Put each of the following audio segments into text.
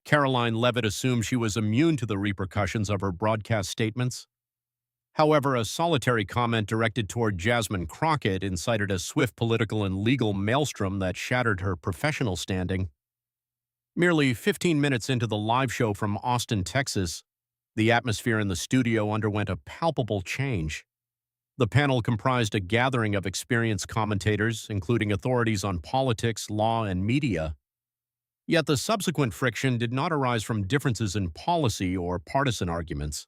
Karoline Leavitt assumed she was immune to the repercussions of her broadcast statements. However, a solitary comment directed toward Jasmine Crockett incited a swift political and legal maelstrom that shattered her professional standing. Merely 15 minutes into the live show from Austin, Texas, the atmosphere in the studio underwent a palpable change. The panel comprised a gathering of experienced commentators, including authorities on politics, law, and media. Yet the subsequent friction did not arise from differences in policy or partisan arguments.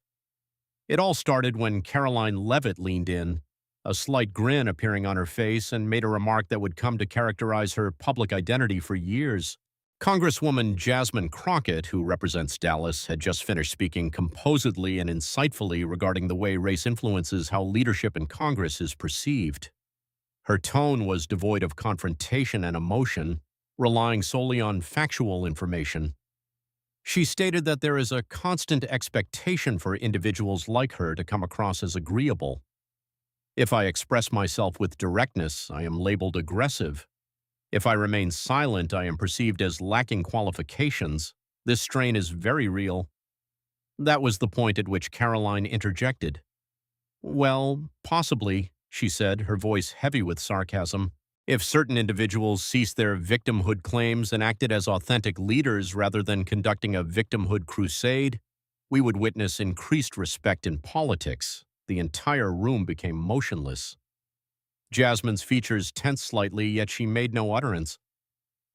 It all started when Karoline Leavitt leaned in, a slight grin appearing on her face, and made a remark that would come to characterize her public identity for years. Congresswoman Jasmine Crockett, who represents Dallas, had just finished speaking composedly and insightfully regarding the way race influences how leadership in Congress is perceived. Her tone was devoid of confrontation and emotion, relying solely on factual information. She stated that there is a constant expectation for individuals like her to come across as agreeable. If I express myself with directness, I am labeled aggressive. If I remain silent, I am perceived as lacking qualifications. This strain is very real. That was the point at which Karoline interjected. Well, possibly, she said, her voice heavy with sarcasm. If certain individuals ceased their victimhood claims and acted as authentic leaders rather than conducting a victimhood crusade, we would witness increased respect in politics. The entire room became motionless. Jasmine's features tensed slightly, yet she made no utterance.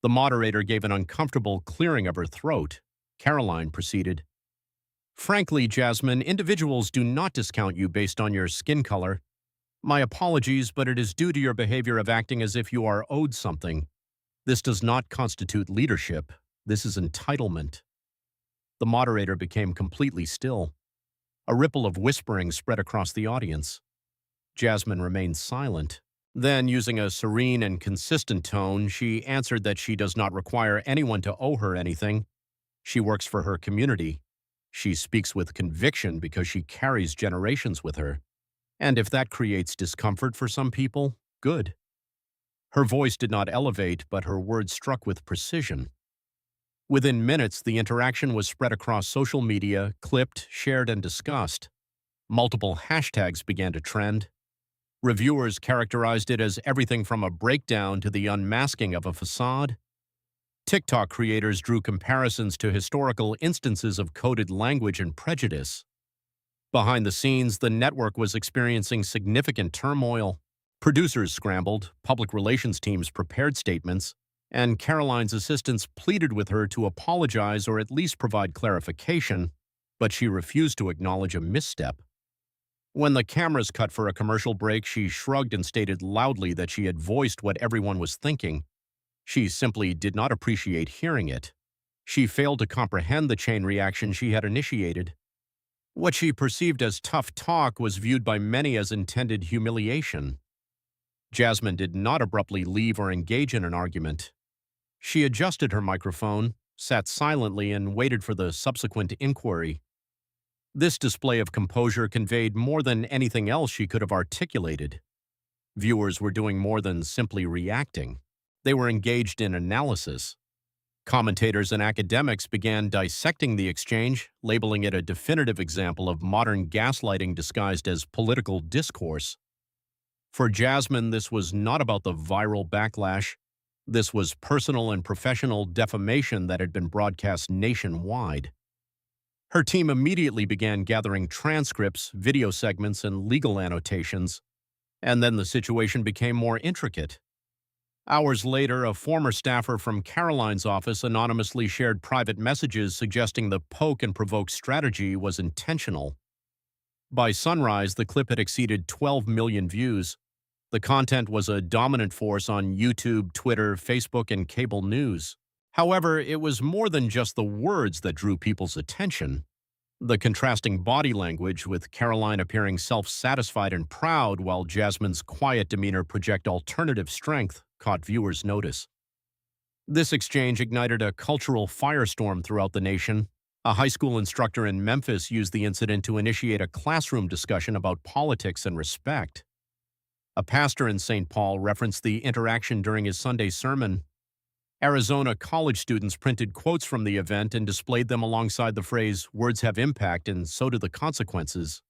The moderator gave an uncomfortable clearing of her throat. Karoline proceeded. Frankly, Jasmine, individuals do not discount you based on your skin color. My apologies, but it is due to your behavior of acting as if you are owed something. This does not constitute leadership. This is entitlement. The moderator became completely still. A ripple of whispering spread across the audience. Jasmine remained silent. Then, using a serene and consistent tone, she answered that she does not require anyone to owe her anything. She works for her community. She speaks with conviction because she carries generations with her. And if that creates discomfort for some people, good. Her voice did not elevate, but her words struck with precision. Within minutes, the interaction was spread across social media, clipped, shared, and discussed. Multiple hashtags began to trend. Reviewers characterized it as everything from a breakdown to the unmasking of a facade. TikTok creators drew comparisons to historical instances of coded language and prejudice. Behind the scenes, the network was experiencing significant turmoil. Producers scrambled, public relations teams prepared statements, and Karoline's assistants pleaded with her to apologize or at least provide clarification, but she refused to acknowledge a misstep. When the cameras cut for a commercial break, she shrugged and stated loudly that she had voiced what everyone was thinking. She simply did not appreciate hearing it. She failed to comprehend the chain reaction she had initiated. What she perceived as tough talk was viewed by many as intended humiliation. Jasmine did not abruptly leave or engage in an argument. She adjusted her microphone, sat silently, and waited for the subsequent inquiry. This display of composure conveyed more than anything else she could have articulated. Viewers were doing more than simply reacting. They were engaged in analysis. Commentators and academics began dissecting the exchange, labeling it a definitive example of modern gaslighting disguised as political discourse. For Jasmine, this was not about the viral backlash. This was personal and professional defamation that had been broadcast nationwide. Her team immediately began gathering transcripts, video segments, and legal annotations, and then the situation became more intricate. Hours later, a former staffer from Karoline's office anonymously shared private messages suggesting the poke and provoke strategy was intentional. By sunrise, the clip had exceeded 12 million views. The content was a dominant force on YouTube, Twitter, Facebook, and cable news. However, it was more than just the words that drew people's attention. The contrasting body language, with Karoline appearing self-satisfied and proud while Jasmine's quiet demeanor projected alternative strength, caught viewers' notice. This exchange ignited a cultural firestorm throughout the nation. A high school instructor in Memphis used the incident to initiate a classroom discussion about politics and respect. A pastor in St. Paul referenced the interaction during his Sunday sermon. Arizona college students printed quotes from the event and displayed them alongside the phrase, "Words have impact, and so do the consequences."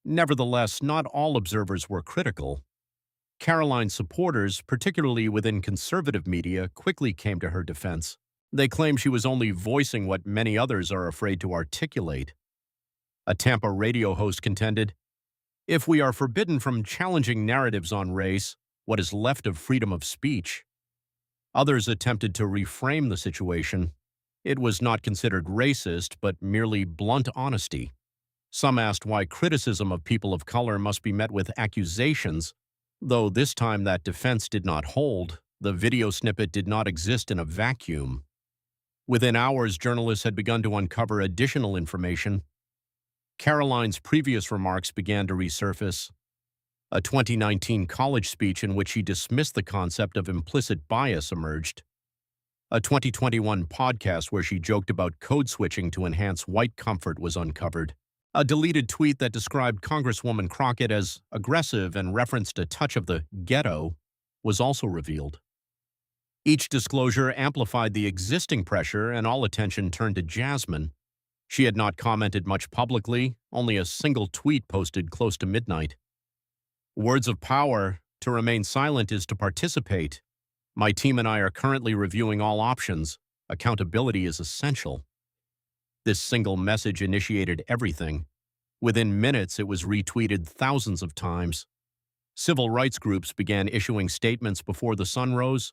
Nevertheless, not all observers were critical. Karoline's supporters, particularly within conservative media, quickly came to her defense. They claimed she was only voicing what many others are afraid to articulate. A Tampa radio host contended, "If we are forbidden from challenging narratives on race, what is left of freedom of speech?" Others attempted to reframe the situation. It was not considered racist, but merely blunt honesty. Some asked why criticism of people of color must be met with accusations, though this time that defense did not hold. The video snippet did not exist in a vacuum. Within hours, journalists had begun to uncover additional information. Karoline's previous remarks began to resurface. A 2019 college speech in which she dismissed the concept of implicit bias emerged. A 2021 podcast where she joked about code switching to enhance white comfort was uncovered. A deleted tweet that described Congresswoman Crockett as aggressive and referenced a touch of the ghetto was also revealed. Each disclosure amplified the existing pressure, and all attention turned to Jasmine. She had not commented much publicly, only a single tweet posted close to midnight. "Words of power. To remain silent is to participate. My team and I are currently reviewing all options. Accountability is essential." This single message initiated everything. Within minutes, it was retweeted thousands of times. Civil rights groups began issuing statements before the sun rose.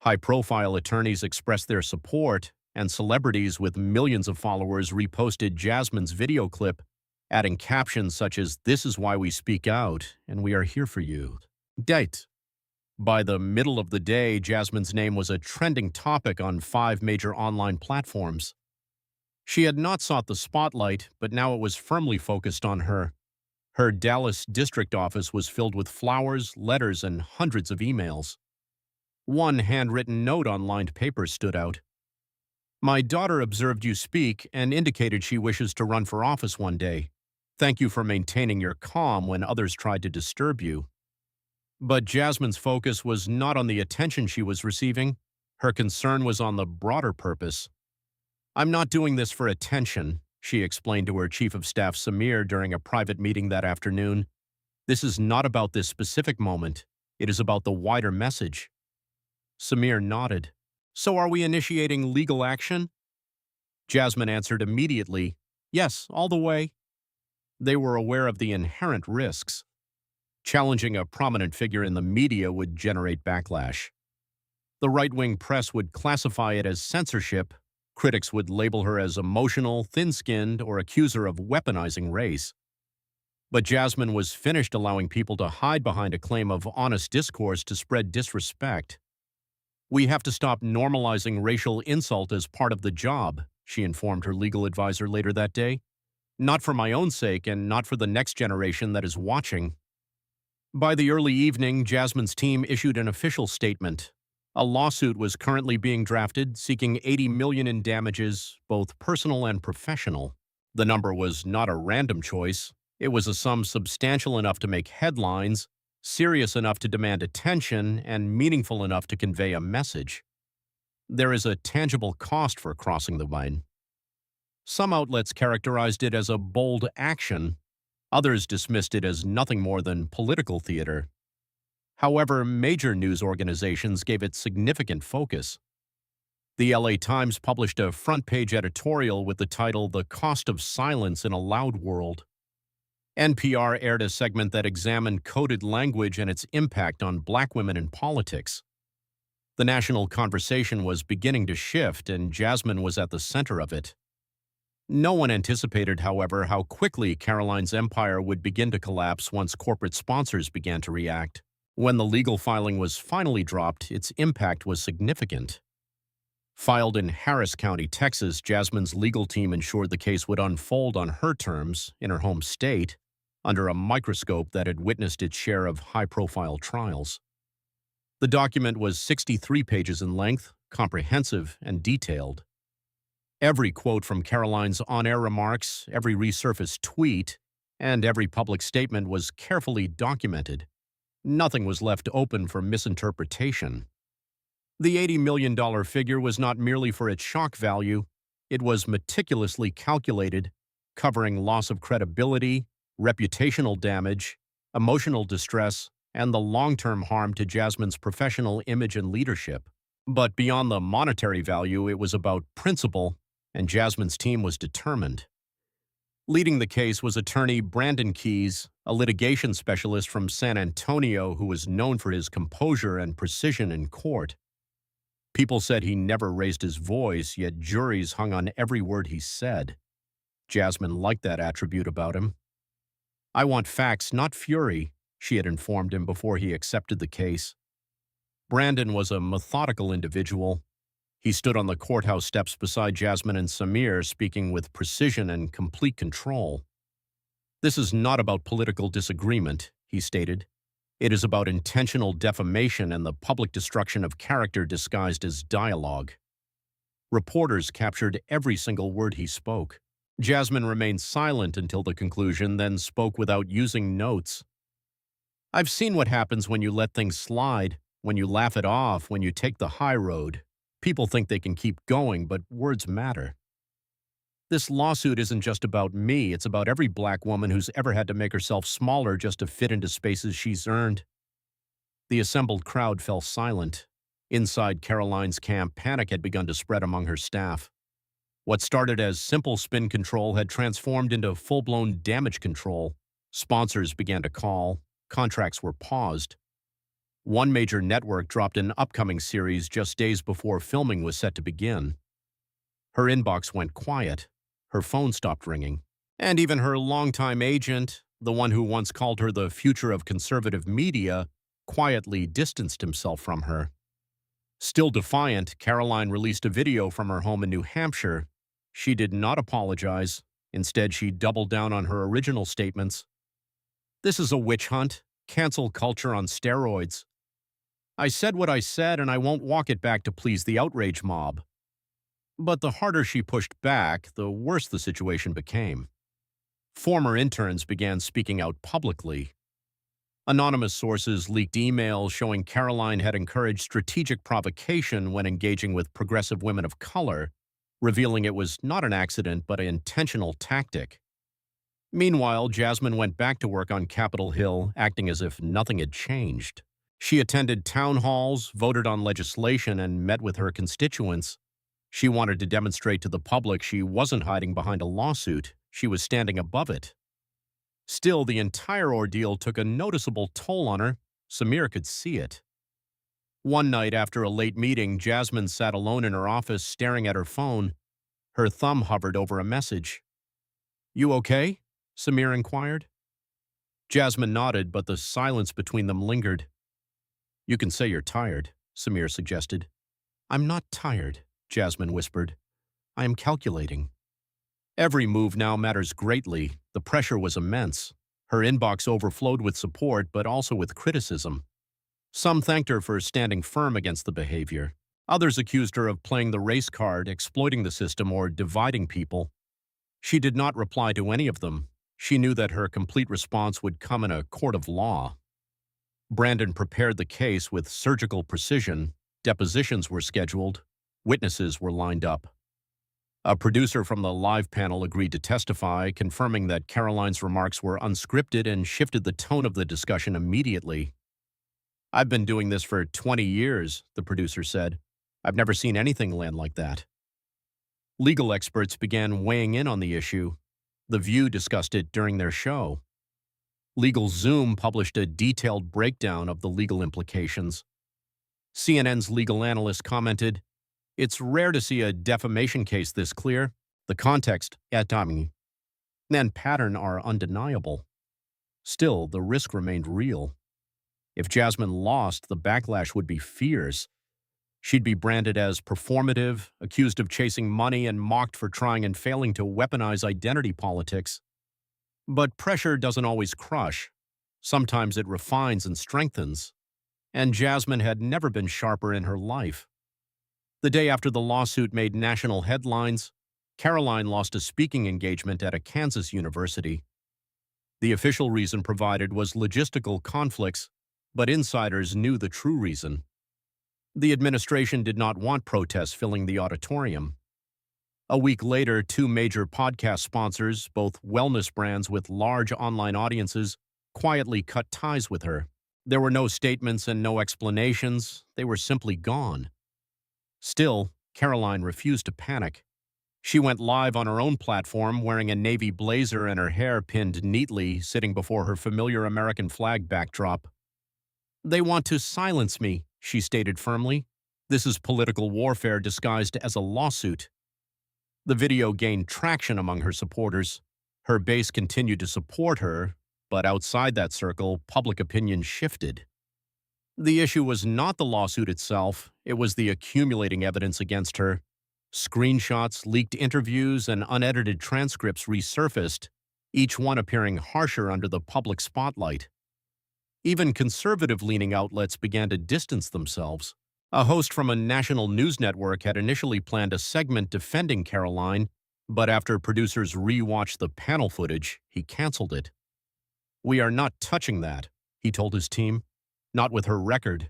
High-profile attorneys expressed their support, and celebrities with millions of followers reposted Jasmine's video clip, adding captions such as, "This is why we speak out, and we are here for you." Date. By the middle of the day, Jasmine's name was a trending topic on 5 major online platforms. She had not sought the spotlight, but now it was firmly focused on her. Her Dallas district office was filled with flowers, letters, and hundreds of emails. One handwritten note on lined paper stood out. "My daughter observed you speak and indicated she wishes to run for office one day. Thank you for maintaining your calm when others tried to disturb you." But Jasmine's focus was not on the attention she was receiving. Her concern was on the broader purpose. "I'm not doing this for attention," she explained to her chief of staff Samir during a private meeting that afternoon. "This is not about this specific moment. It is about the wider message." Samir nodded. "So are we initiating legal action?" Jasmine answered immediately, "Yes, all the way." They were aware of the inherent risks. Challenging a prominent figure in the media would generate backlash. The right-wing press would classify it as censorship. Critics would label her as emotional, thin-skinned, or accuse her of weaponizing race. But Jasmine was finished allowing people to hide behind a claim of honest discourse to spread disrespect. "We have to stop normalizing racial insult as part of the job," she informed her legal advisor later that day. "Not for my own sake and not for the next generation that is watching." By the early evening, Jasmine's team issued an official statement. A lawsuit was currently being drafted, seeking $80 million in damages, both personal and professional. The number was not a random choice. It was a sum substantial enough to make headlines, serious enough to demand attention, and meaningful enough to convey a message. There is a tangible cost for crossing the line. Some outlets characterized it as a bold action. Others dismissed it as nothing more than political theater. However, major news organizations gave it significant focus. The LA Times published a front-page editorial with the title, "The Cost of Silence in a Loud World." NPR aired a segment that examined coded language and its impact on Black women in politics. The national conversation was beginning to shift, and Jasmine was at the center of it. No one anticipated, however, how quickly Karoline's empire would begin to collapse once corporate sponsors began to react. When the legal filing was finally dropped, its impact was significant. Filed in Harris County, Texas, Jasmine's legal team ensured the case would unfold on her terms, in her home state, under a microscope that had witnessed its share of high-profile trials. The document was 63 pages in length, comprehensive and detailed. Every quote from Karoline's on-air remarks, every resurfaced tweet, and every public statement was carefully documented. Nothing was left open for misinterpretation. The $80 million figure was not merely for its shock value, it was meticulously calculated, covering loss of credibility, reputational damage, emotional distress, and the long-term harm to Jasmine's professional image and leadership. But beyond the monetary value, it was about principle, and Jasmine's team was determined. Leading the case was attorney Brandon Keyes, a litigation specialist from San Antonio who was known for his composure and precision in court. People said he never raised his voice, yet juries hung on every word he said. Jasmine liked that attribute about him. "I want facts, not fury," she had informed him before he accepted the case. Brandon was a methodical individual. He stood on the courthouse steps beside Jasmine and Samir, speaking with precision and complete control. "This is not about political disagreement," he stated. "It is about intentional defamation and the public destruction of character disguised as dialogue." Reporters captured every single word he spoke. Jasmine remained silent until the conclusion, then spoke without using notes. "I've seen what happens when you let things slide, when you laugh it off, when you take the high road. People think they can keep going, but words matter. This lawsuit isn't just about me, it's about every black woman who's ever had to make herself smaller just to fit into spaces she's earned." The assembled crowd fell silent. Inside Karoline's camp, panic had begun to spread among her staff. What started as simple spin control had transformed into full-blown damage control. Sponsors began to call. Contracts were paused. One major network dropped an upcoming series just days before filming was set to begin. Her inbox went quiet. Her phone stopped ringing. And even her longtime agent, the one who once called her the future of conservative media, quietly distanced himself from her. Still defiant, Karoline released a video from her home in New Hampshire. She did not apologize. Instead, she doubled down on her original statements. "This is a witch hunt, cancel culture on steroids. I said what I said, and I won't walk it back to please the outrage mob." But the harder she pushed back, the worse the situation became. Former interns began speaking out publicly. Anonymous sources leaked emails showing Karoline had encouraged strategic provocation when engaging with progressive women of color, revealing it was not an accident but an intentional tactic. Meanwhile, Jasmine went back to work on Capitol Hill, acting as if nothing had changed. She attended town halls, voted on legislation, and met with her constituents. She wanted to demonstrate to the public she wasn't hiding behind a lawsuit. She was standing above it. Still, the entire ordeal took a noticeable toll on her. Samir could see it. One night after a late meeting, Jasmine sat alone in her office staring at her phone. Her thumb hovered over a message. "You okay?" Samir inquired. Jasmine nodded, but the silence between them lingered. "You can say you're tired," Samir suggested. "I'm not tired," Jasmine whispered. "I am calculating." Every move now matters greatly. The pressure was immense. Her inbox overflowed with support, but also with criticism. Some thanked her for standing firm against the behavior. Others accused her of playing the race card, exploiting the system, or dividing people. She did not reply to any of them. She knew that her complete response would come in a court of law. Brandon prepared the case with surgical precision. Depositions were scheduled. Witnesses were lined up. A producer from the live panel agreed to testify, confirming that Karoline's remarks were unscripted and shifted the tone of the discussion immediately. "I've been doing this for 20 years, the producer said. "I've never seen anything land like that." Legal experts began weighing in on the issue. The View discussed it during their show. LegalZoom published a detailed breakdown of the legal implications. CNN's legal analyst commented, "It's rare to see a defamation case this clear. The context, timing, and pattern are undeniable." Still, the risk remained real. If Jasmine lost, the backlash would be fierce. She'd be branded as performative, accused of chasing money, and mocked for trying and failing to weaponize identity politics. But pressure doesn't always crush. Sometimes it refines and strengthens. And Jasmine had never been sharper in her life. The day after the lawsuit made national headlines, Karoline lost a speaking engagement at a Kansas university. The official reason provided was logistical conflicts, but insiders knew the true reason. The administration did not want protests filling the auditorium. A week later, two major podcast sponsors, both wellness brands with large online audiences, quietly cut ties with her. There were no statements and no explanations. They were simply gone. Still, Karoline refused to panic. She went live on her own platform wearing a navy blazer and her hair pinned neatly, sitting before her familiar American flag backdrop. "They want to silence me," she stated firmly. "This is political warfare disguised as a lawsuit." The video gained traction among her supporters. Her base continued to support her, but outside that circle, public opinion shifted. The issue was not the lawsuit itself, it was the accumulating evidence against her. Screenshots, leaked interviews, and unedited transcripts resurfaced, each one appearing harsher under the public spotlight. Even conservative-leaning outlets began to distance themselves. A host from a national news network had initially planned a segment defending Karoline, but after producers re-watched the panel footage, he canceled it. "We are not touching that," he told his team. "Not with her record."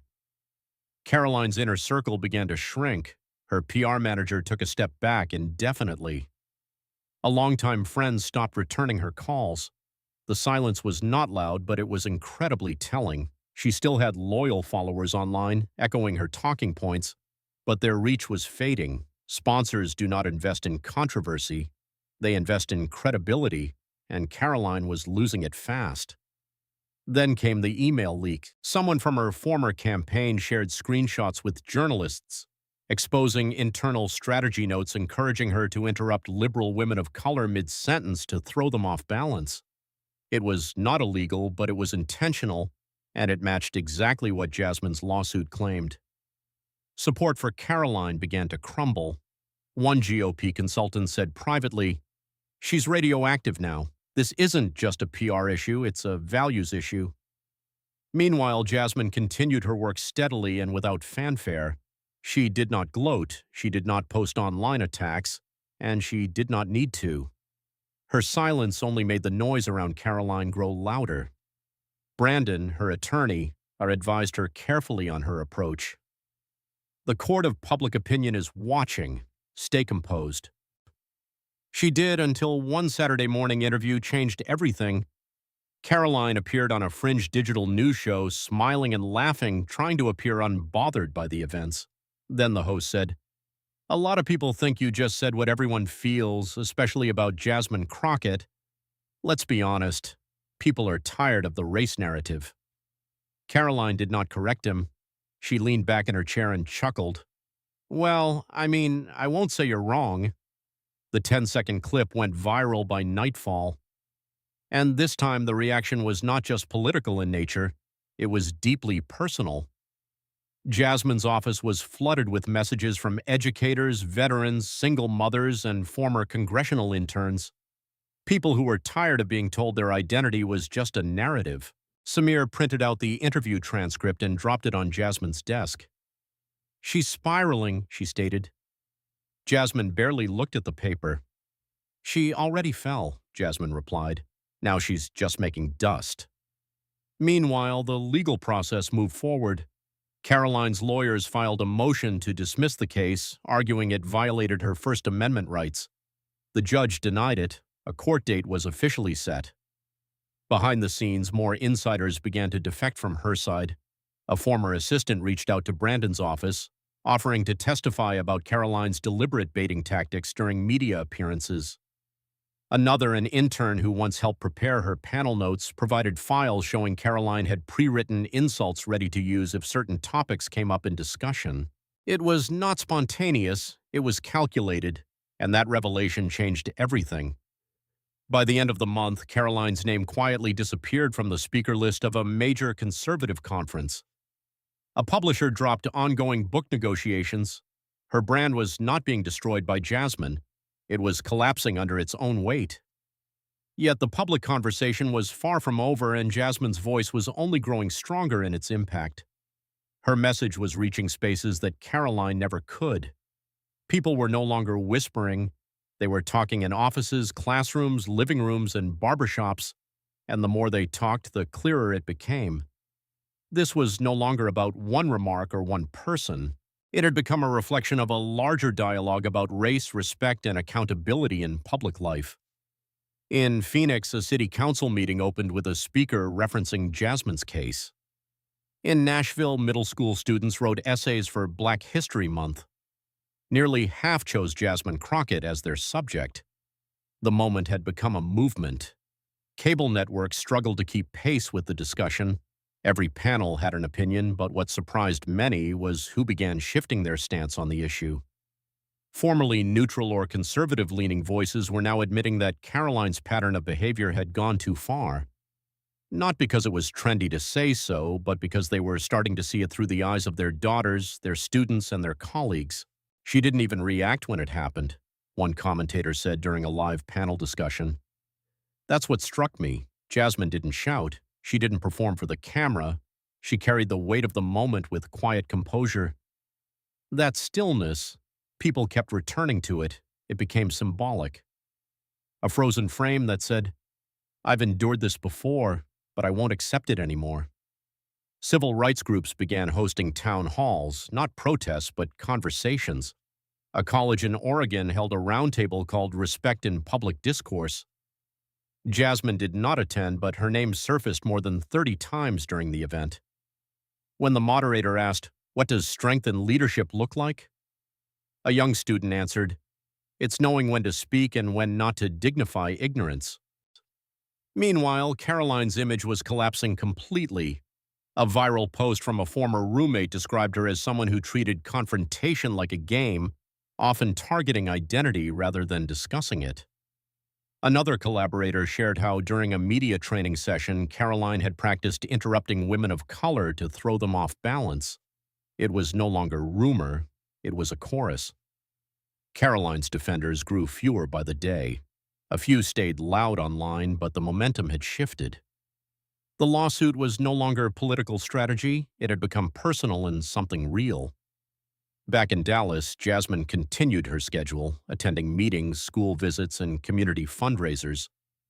Karoline's inner circle began to shrink. Her PR manager took a step back indefinitely. A longtime friend stopped returning her calls. The silence was not loud, but it was incredibly telling. She still had loyal followers online, echoing her talking points, but their reach was fading. Sponsors do not invest in controversy. They invest in credibility, and Karoline was losing it fast. Then came the email leak. Someone from her former campaign shared screenshots with journalists, exposing internal strategy notes encouraging her to interrupt liberal women of color mid-sentence to throw them off balance. It was not illegal, but it was intentional, and it matched exactly what Jasmine's lawsuit claimed. Support for Karoline began to crumble. One GOP consultant said privately, "She's radioactive now. This isn't just a PR issue, it's a values issue." Meanwhile, Jasmine continued her work steadily and without fanfare. She did not gloat, she did not post online attacks, and she did not need to. Her silence only made the noise around Karoline grow louder. Brandon, her attorney, advised her carefully on her approach. "The court of public opinion is watching. Stay composed." She did until one Saturday morning interview changed everything. Karoline appeared on a fringe digital news show, smiling and laughing, trying to appear unbothered by the events. Then the host said, "A lot of people think you just said what everyone feels, especially about Jasmine Crockett. Let's be honest, people are tired of the race narrative." Karoline did not correct him. She leaned back in her chair and chuckled. "Well, I won't say you're wrong." The 10-second clip went viral by nightfall. And this time the reaction was not just political in nature, it was deeply personal. Jasmine's office was flooded with messages from educators, veterans, single mothers, and former congressional interns. People who were tired of being told their identity was just a narrative. Samir printed out the interview transcript and dropped it on Jasmine's desk. "She's spiraling," she stated. Jasmine barely looked at the paper. "She already fell," Jasmine replied. "Now she's just making dust." Meanwhile, the legal process moved forward. Karoline's lawyers filed a motion to dismiss the case, arguing it violated her First Amendment rights. The judge denied it. A court date was officially set. Behind the scenes, more insiders began to defect from her side. A former assistant reached out to Brandon's office, offering to testify about Karoline's deliberate baiting tactics during media appearances. Another, an intern who once helped prepare her panel notes, provided files showing Karoline had pre-written insults ready to use if certain topics came up in discussion. It was not spontaneous, it was calculated, and that revelation changed everything. By the end of the month, Karoline's name quietly disappeared from the speaker list of a major conservative conference. A publisher dropped ongoing book negotiations. Her brand was not being destroyed by Jasmine. It was collapsing under its own weight. Yet the public conversation was far from over, and Jasmine's voice was only growing stronger in its impact. Her message was reaching spaces that Karoline never could. People were no longer whispering. They were talking in offices, classrooms, living rooms, and barbershops, and the more they talked, the clearer it became. This was no longer about one remark or one person. It had become a reflection of a larger dialogue about race, respect, and accountability in public life. In Phoenix, a city council meeting opened with a speaker referencing Jasmine's case. In Nashville, middle school students wrote essays for Black History Month. Nearly half chose Jasmine Crockett as their subject. The moment had become a movement. Cable networks struggled to keep pace with the discussion. Every panel had an opinion, but what surprised many was who began shifting their stance on the issue. Formerly neutral or conservative-leaning voices were now admitting that Karoline's pattern of behavior had gone too far. Not because it was trendy to say so, but because they were starting to see it through the eyes of their daughters, their students, and their colleagues. She didn't even react when it happened, one commentator said during a live panel discussion. That's what struck me. Jasmine didn't shout. She didn't perform for the camera. She carried the weight of the moment with quiet composure. That stillness, people kept returning to it. It became symbolic. A frozen frame that said, "I've endured this before, but I won't accept it anymore." Civil rights groups began hosting town halls, not protests, but conversations. A college in Oregon held a roundtable called Respect in Public Discourse. Jasmine did not attend, but her name surfaced more than 30 times during the event. When the moderator asked, "What does strength and leadership look like?" a young student answered, "It's knowing when to speak and when not to dignify ignorance." Meanwhile, Karoline's image was collapsing completely. A viral post from a former roommate described her as someone who treated confrontation like a game, often targeting identity rather than discussing it. Another collaborator shared how during a media training session, Karoline had practiced interrupting women of color to throw them off balance. It was no longer rumor, it was a chorus. Karoline's defenders grew fewer by the day. A few stayed loud online, but the momentum had shifted. The lawsuit was no longer political strategy, it had become personal and something real. Back in Dallas, Jasmine continued her schedule, attending meetings, school visits, and community fundraisers.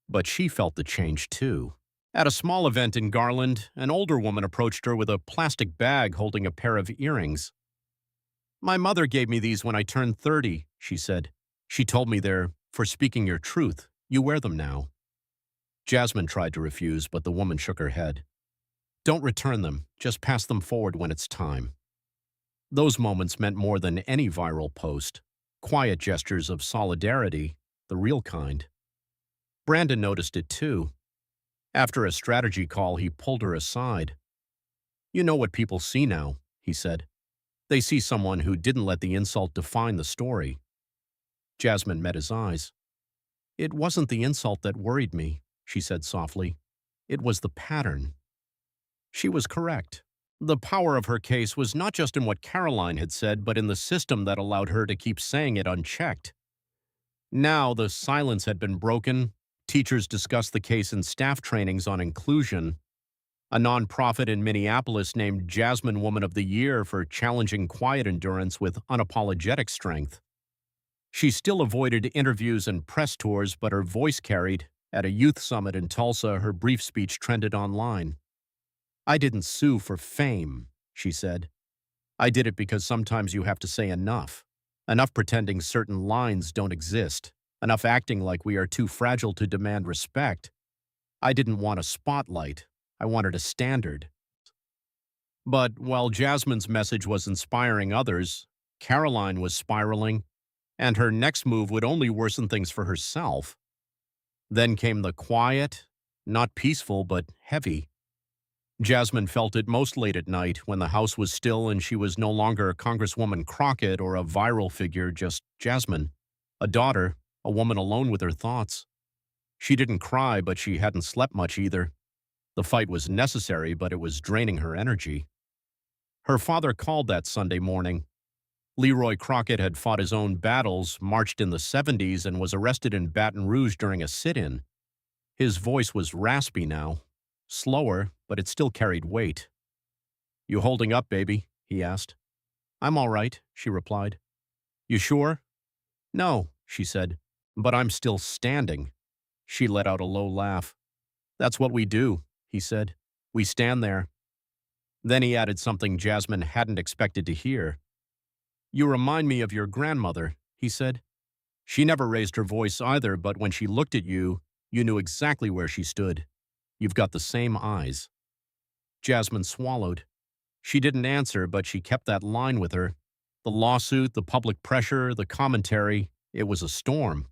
But she felt the change too. At a small event in Garland, an older woman approached her with a plastic bag holding a pair of earrings. "My mother gave me these when I turned 30, she said. "She told me they're for speaking your truth. You wear them now." Jasmine tried to refuse, but the woman shook her head. "Don't return them. Just pass them forward when it's time." Those moments meant more than any viral post. Quiet gestures of solidarity, the real kind. Brandon noticed it too. After a strategy call, he pulled her aside. "You know what people see now," he said. "They see someone who didn't let the insult define the story." Jasmine met his eyes. "It wasn't the insult that worried me," she said softly. "It was the pattern." She was correct. The power of her case was not just in what Karoline had said, but in the system that allowed her to keep saying it unchecked. Now the silence had been broken. Teachers discussed the case in staff trainings on inclusion. A nonprofit in Minneapolis named Jasmine Woman of the Year for challenging quiet endurance with unapologetic strength. She still avoided interviews and press tours, but her voice carried. At a youth summit in Tulsa, her brief speech trended online. "I didn't sue for fame," she said. "I did it because sometimes you have to say enough. Enough pretending certain lines don't exist. Enough acting like we are too fragile to demand respect. I didn't want a spotlight. I wanted a standard." But while Jasmine's message was inspiring others, Karoline was spiraling, and her next move would only worsen things for herself. Then came the quiet, not peaceful but heavy. Jasmine felt it most late at night when the house was still and she was no longer Congresswoman Crockett or a viral figure, just Jasmine, a daughter, a woman alone with her thoughts. She didn't cry, but she hadn't slept much either. The fight was necessary, but it was draining her energy. Her father called that Sunday morning. Leroy Crockett had fought his own battles, marched in the 70s, and was arrested in Baton Rouge during a sit-in. His voice was raspy now. Slower, but it still carried weight. "You holding up, baby?" he asked. "I'm all right," she replied. "You sure?" "No," she said, "but I'm still standing." She let out a low laugh. "That's what we do," he said. "We stand there." Then he added something Jasmine hadn't expected to hear. "You remind me of your grandmother," he said. "She never raised her voice either, but when she looked at you, you knew exactly where she stood. You've got the same eyes." Jasmine swallowed. She didn't answer, but she kept that line with her. The lawsuit, the public pressure, the commentary, it was a storm.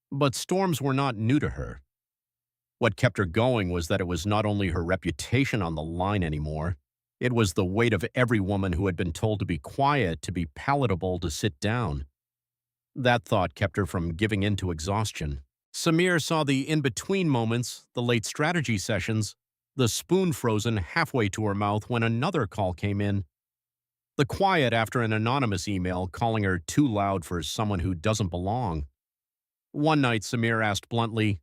But storms were not new to her. What kept her going was that it was not only her reputation on the line anymore, it was the weight of every woman who had been told to be quiet, to be palatable, to sit down. That thought kept her from giving in to exhaustion. Samir saw the in-between moments, the late strategy sessions, the spoon frozen halfway to her mouth when another call came in. The quiet after an anonymous email calling her too loud for someone who doesn't belong. One night, Samir asked bluntly,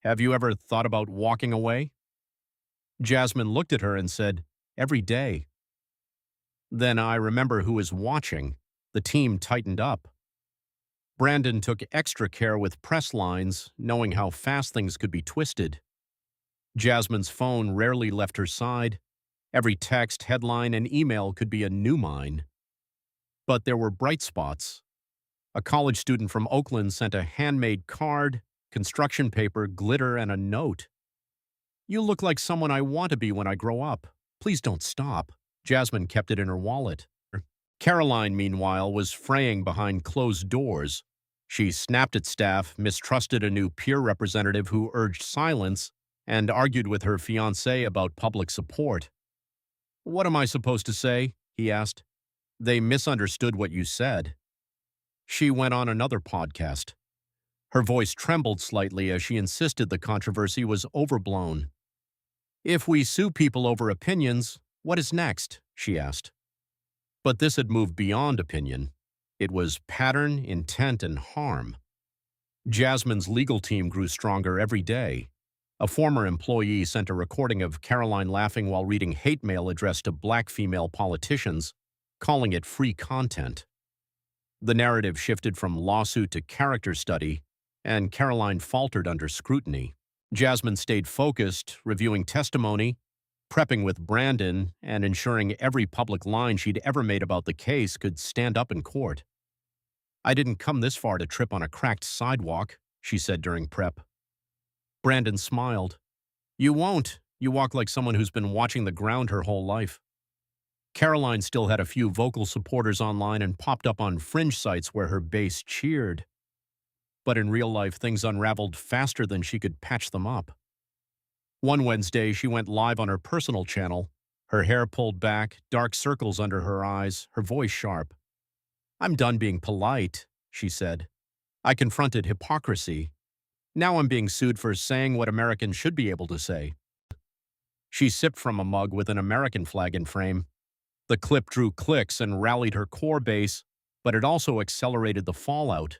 "Have you ever thought about walking away?" Jasmine looked at her and said, "Every day." Then I remember who was watching. The team tightened up. Brandon took extra care with press lines, knowing how fast things could be twisted. Jasmine's phone rarely left her side. Every text, headline, and email could be a new mine. But there were bright spots. A college student from Oakland sent a handmade card, construction paper, glitter, and a note. "You look like someone I want to be when I grow up. Please don't stop." Jasmine kept it in her wallet. Karoline, meanwhile, was fraying behind closed doors. She snapped at staff, mistrusted a new peer representative who urged silence, and argued with her fiancé about public support. "What am I supposed to say?" he asked. "They misunderstood what you said." She went on another podcast. Her voice trembled slightly as she insisted the controversy was overblown. "If we sue people over opinions, what is next?" she asked. But this had moved beyond opinion. It was pattern, intent, and harm. Jasmine's legal team grew stronger every day. A former employee sent a recording of Karoline laughing while reading hate mail addressed to black female politicians, calling it free content. The narrative shifted from lawsuit to character study, and Karoline faltered under scrutiny. Jasmine stayed focused, reviewing testimony, prepping with Brandon, and ensuring every public line she'd ever made about the case could stand up in court. "I didn't come this far to trip on a cracked sidewalk," she said during prep. Brandon smiled. "You won't. You walk like someone who's been watching the ground her whole life." Karoline still had a few vocal supporters online and popped up on fringe sites where her base cheered. But in real life, things unraveled faster than she could patch them up. One Wednesday, she went live on her personal channel, her hair pulled back, dark circles under her eyes, her voice sharp. "I'm done being polite," she said. "I confronted hypocrisy. Now I'm being sued for saying what Americans should be able to say." She sipped from a mug with an American flag in frame. The clip drew clicks and rallied her core base, but it also accelerated the fallout.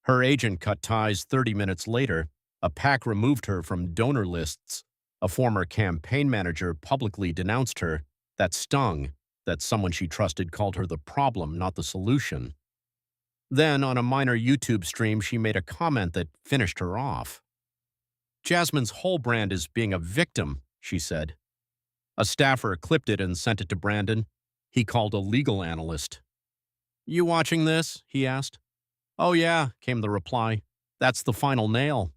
Her agent cut ties 30 minutes later. A PAC removed her from donor lists. A former campaign manager publicly denounced her. That stung, that someone she trusted called her the problem, not the solution. Then, on a minor YouTube stream, she made a comment that finished her off. "Jasmine's whole brand is being a victim," she said. A staffer clipped it and sent it to Brandon. He called a legal analyst. "You watching this?" he asked. "Oh yeah," came the reply. "That's the final nail."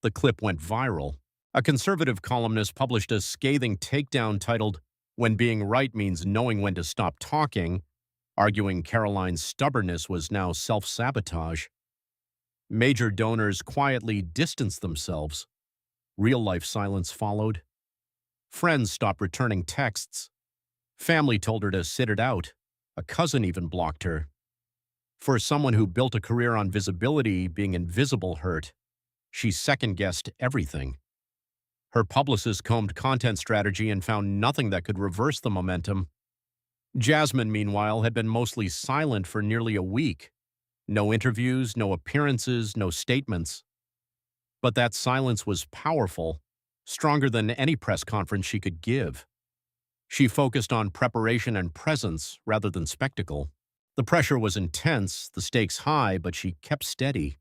The clip went viral. A conservative columnist published a scathing takedown titled, "When Being Right Means Knowing When to Stop Talking," arguing Karoline's stubbornness was now self-sabotage. Major donors quietly distanced themselves. Real-life silence followed. Friends stopped returning texts. Family told her to sit it out. A cousin even blocked her. For someone who built a career on visibility, being invisible hurt. She second-guessed everything. Her publicist combed content strategy and found nothing that could reverse the momentum. Jasmine, meanwhile, had been mostly silent for nearly a week. No interviews, no appearances, no statements. But that silence was powerful, stronger than any press conference she could give. She focused on preparation and presence rather than spectacle. The pressure was intense, the stakes high, but she kept steady.